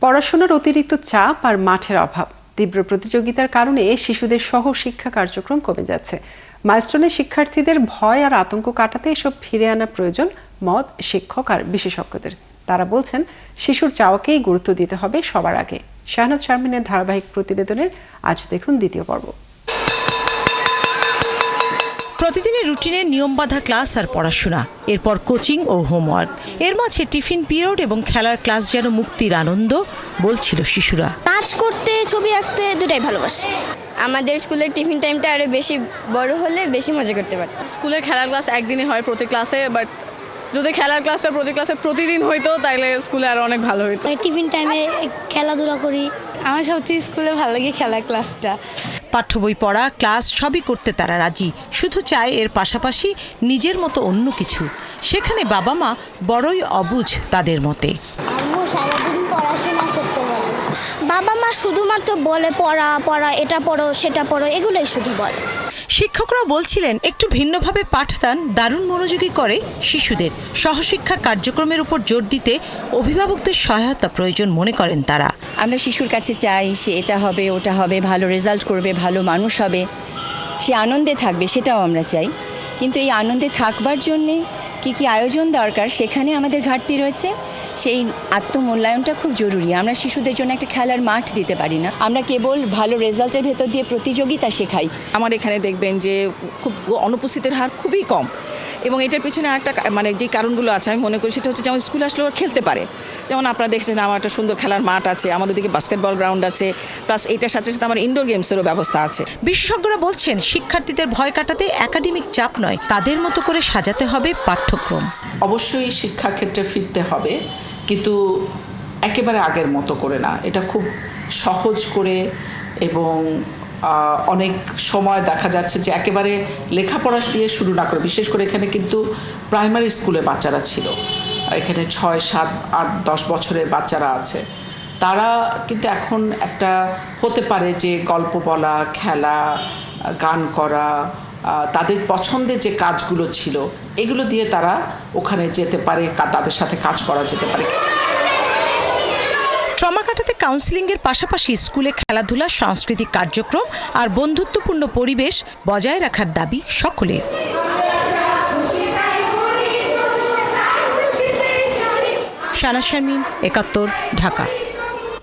পড়াশোনার অতিরিক্ত চাপ আর মাঠের অভাব, তীব্র প্রতিযোগিতার কারণে শিশুদের সহ শিক্ষা কার্যক্রম কমে যাচ্ছে। মাইলস্টোনের শিক্ষার্থীদের ভয় আর আতঙ্ক কাটাতে এসব ফিরে আনা প্রয়োজন মত শিক্ষক আর বিশেষজ্ঞদের। তারা বলছেন, শিশুর চাওয়াকেই গুরুত্ব দিতে হবে সবার আগে। শাহনাজ শারমিনের ধারাবাহিক প্রতিবেদনের আজ দেখুন দ্বিতীয় পর্ব। প্রতিদিনের রুটিনে নিয়মবাঁধা ক্লাস আর পড়াশোনা, এরপর কোচিং ও হোমওয়ার্ক, এর মাঝে টিফিন পিরিয়ড এবং খেলার ক্লাস যেন মুক্তির আনন্দ বলছিল শিশুরা। নাচ করতে, ছবি আঁকতে দুটাই ভালোবাসে। আমাদের স্কুলের টিফিন টাইমটা আরো বেশি বড় হলে বেশি মজা করতে পারতাম। স্কুলের খেলার ক্লাস একদিনই হয় প্রতি ক্লাসে, বাট যদি খেলার ক্লাসটা প্রতি ক্লাসে প্রতিদিন হইতো তাইলে স্কুলে আরো অনেক ভালো হইতো। টিফিন টাইমে খেলাধুলা করি। আমার সবচেয়ে স্কুলে ভালো লাগে খেলার ক্লাসটা। পাঠ্য বই পড়া, ক্লাস সবই করতে তারা রাজি, শুধু চায় এর পাশাপাশি নিজের মতো অন্য কিছু। সেখানে বাবা মা বড়ই অবুঝ তাদের মতে। সারাদিন পড়াশোনা করতে বলে, বাবা মা শুধুমাত্র বলে পড়া পড়া, এটা পড়ো সেটা পড়ো, এগুলোই শুধু বলে। শিক্ষকরা বলছিলেন, একটু ভিন্নভাবে পাঠদান দারুণ মনোযোগী করে শিশুদের। সহশিক্ষা কার্যক্রমের উপর জোর দিতে অভিভাবকদের সহায়তা প্রয়োজন মনে করেন তারা। আমরা শিশুর কাছে চাই সে এটা হবে ওটা হবে, ভালো রেজাল্ট করবে, ভালো মানুষ হবে, সে আনন্দে থাকবে, সেটাও আমরা চাই। কিন্তু এই আনন্দে থাকবার জন্যে কি কি আয়োজন দরকার, সেখানে আমাদের ঘাটতি রয়েছে। সেই আত্মমূল্যায়নটা খুব জরুরি। আমরা শিশুদের জন্য একটা খেলার মাঠ দিতে পারি না, আমরা কেবল ভালো রেজাল্টের ভেতর দিয়ে প্রতিযোগিতা শেখাই। আমার এখানে দেখবেন যে খুব অনুপস্থিতির হার খুবই কম, এবং এটার পিছনে একটা যে কারণগুলো আছে আমি মনে করি সেটা হচ্ছে, যেমন স্কুলে আসলে ওরা খেলতে পারে। যেমন আপনারা দেখছেন আমার একটা সুন্দর খেলার মাঠ আছে, আমার ওদিকে বাস্কেটবল গ্রাউন্ড আছে, প্লাস এটার সাথে সাথে আমার ইনডোর গেমসেরও ব্যবস্থা আছে। বিশেষজ্ঞরা বলছেন, শিক্ষার্থীদের ভয় কাটাতে একাডেমিক চাপ নয়, তাদের মতো করে সাজাতে হবে পাঠ্যক্রম। অবশ্যই শিক্ষাক্ষেত্রে ফিরতে হবে, কিন্তু একেবারে আগের মতো করে না। এটা খুব সহজ করে, এবং অনেক সময় দেখা যাচ্ছে যে একেবারে লেখাপড়া দিয়ে শুরু না করে, বিশেষ করে এখানে কিন্তু প্রাইমারি স্কুলে বাচ্চারা ছিল, এখানে 6, 7, 8, 10 বছরের বাচ্চারা আছে। তারা কিন্তু এখন একটা হতে পারে যে গল্প বলা, খেলা, গান করা, তাদের পছন্দের যে কাজগুলো ছিল এগুলো দিয়ে তারা ওখানে যেতে পারে, তাদের সাথে কাজ করা যেতে পারে। ট্রমা কাটাতে কাউন্সিলিংয়ের পাশাপাশি স্কুলে খেলাধুলা, সাংস্কৃতিক কার্যক্রম আর বন্ধুত্বপূর্ণ পরিবেশ বজায় রাখার দাবি সকলের। শাহনাজ শারমিন, ৭১, ঢাকা।